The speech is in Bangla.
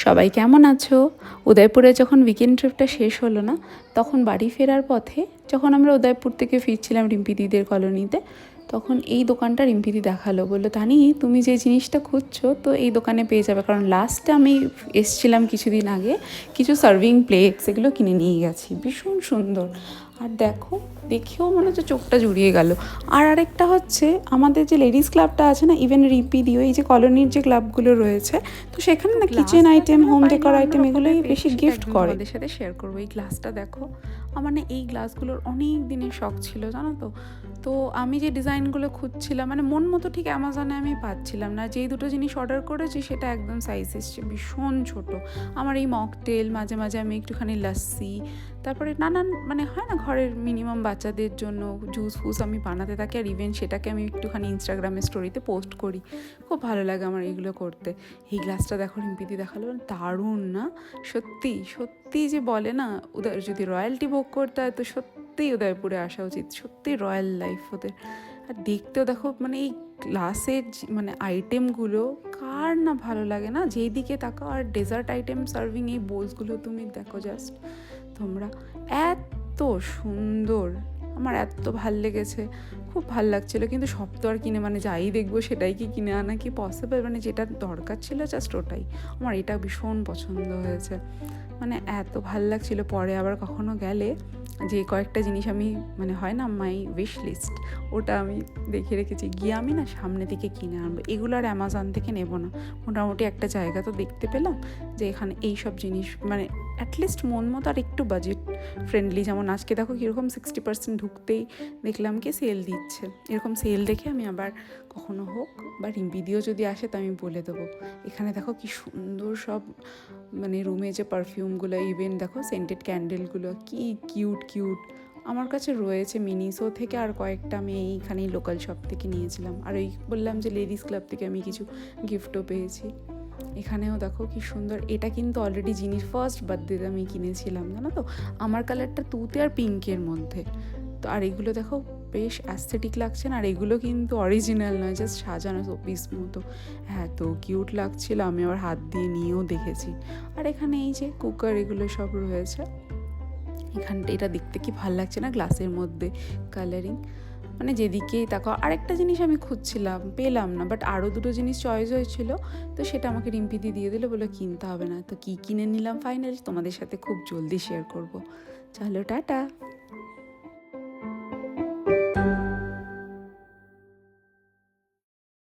সবাই কেমন আছো? উদয়পুরে যখন উইকেন্ড ট্রিপটা শেষ হলো না, তখন বাড়ি ফেরার পথে যখন আমরা উদয়পুর থেকে ফিরছিলাম রিম্পি দিদির কলোনিতে, তখন এই দোকানটা রিম্পি দি দেখালো। বললো, তানি তুমি যে জিনিসটা খুঁজছো তো এই দোকানে পেয়ে যাবে। কারণ লাস্টে আমি এসছিলাম কিছুদিন আগে, কিছু সার্ভিং প্লেটস এগুলো কিনে নিয়ে গেছি, ভীষণ সুন্দর। আর দেখো, দেখেও মনে হচ্ছে চোখটা জুড়িয়ে গেল। আর আরেকটা হচ্ছে, আমাদের যে লেডিস ক্লাবটা আছে না, ইভেন রিম্পি দিও, এই যে কলোনির যে ক্লাবগুলো রয়েছে, তো সেখানে না kitchen item, home decor item এগুলোই বেশি গিফট করে। আমাদের সাথে শেয়ার করবো। এই গ্লাসটা দেখো, আমার না এই গ্লাসগুলোর অনেক দিনের শখ ছিল, জানো তো। তো আমি যে ডিজাইনগুলো খুঁজছিলাম, মানে মন মতো ঠিক অ্যামাজনে আমি পাচ্ছিলাম না। যেই দুটো জিনিস অর্ডার করেছি সেটা একদম সাইজ এসছে ভীষণ ছোট। আমার এই মকটেল, মাঝে মাঝে আমি একটুখানি লাস্সি, তারপরে নানান মানে হয় না ঘরের মিনিমাম বাচ্চাদের জন্য জুস ফুস আমি বানাতে থাকি। আর ইভেন সেটাকে আমি একটুখানি ইনস্টাগ্রামের স্টোরিতে পোস্ট করি। খুব ভালো লাগে আমার এইগুলো করতে। এই গ্লাসটা দেখো, রিম্পিদি দেখালো, দারুণ না? সত্যি সত্যি যে বলে না, যদি রয়্যালটি ভোগ করতে হয় তো সত্যিই উদয়পুরে আসা উচিত। সত্যি রয়্যাল লাইফ ওদের। আর দেখতেও দেখো, মানে এই গ্লাসের মানে আইটেমগুলো কার না ভালো লাগে না, যেই দিকে তাকাও। আর ডেজার্ট আইটেম সার্ভিং এই বোলসগুলো তুমি দেখো জাস্ট তোমরা, এত সুন্দর, আমার এত ভাল লেগেছে, খুব ভাল লাগছিলো। কিন্তু সব তো আর কিনে, মানে যাই দেখবো সেটাই কি কিনে আনা কি পসিবল? মানে যেটা দরকার ছিল জাস্ট ওটাই। আমার এটা ভীষণ পছন্দ হয়েছে, মানে এত ভাল লাগছিলো। পরে আবার কখনো গেলে যে কয়েকটা জিনিস আমি, মানে হয় না মাই উইশ লিস্ট, ওটা আমি দেখে রেখেছি, গিয়ে আমি না সামনে থেকে কিনে আনবো। এগুলো আর অ্যামাজন থেকে নেবো না। মোটামুটি একটা জায়গা তো দেখতে পেলাম যে এখানে এই সব জিনিস মানে অ্যাটলিস্ট মন মতো আর একটু বাজেট ফ্রেন্ডলি। যেমন আজকে দেখো কীরকম 60% ঢুকতেই দেখলাম কি সেল দিচ্ছে। এরকম সেল দেখে আমি আবার কখনো হোক বা রিম্পিদিও যদি আসে তো আমি বলে দেবো। এখানে দেখো কি সুন্দর সব, মানে রুমে যে পারফিউমগুলো, ইভেন দেখো সেন্টেড ক্যান্ডেলগুলো কি কিউট কিউট। আমার কাছে রয়েছে মিনিসো থেকে, আর কয়েকটা আমি এইখানেই লোকাল শপ থেকে নিয়েছিলাম। আর ওই বললাম যে লেডিস ক্লাব থেকে আমি কিছু গিফটও পেয়েছি। এখানেও দেখো কি সুন্দর। এটা কিন্তু অলরেডি জিনিস ফার্স্ট বার্থডেতে আমি কিনেছিলাম, জানো তো। আমার কালারটা তুতে আর পিঙ্কের মধ্যে। তো আর এগুলো দেখো বেশ অ্যাস্থেটিক লাগছে না। আর এগুলো কিন্তু অরিজিনাল নয়, জাস্ট সাজানো শোপিস মতো। হ্যাঁ, তো কিউট লাগছিল, আমি আবার হাত দিয়ে নিয়েও দেখেছি। আর এখানে এই যে কুকার এগুলো সব রয়েছে। এখানটা এটা দেখতে কি ভাল লাগছে না, গ্লাসের মধ্যে কালারিং, মানে যেদিকেই তাকাও। আরেকটা জিনিস আমি খুঁজছিলাম, পেলাম না, বাট আরও দুটো জিনিস চয়েস হয়েছিল, তো সেটা আমাকে রিম্পিদি দিয়ে দিল, বলে কিনতে হবে না। তো কী কিনে নিলাম ফাইনালি তোমাদের সাথে খুব জলদি শেয়ার করব। চলো টাটা।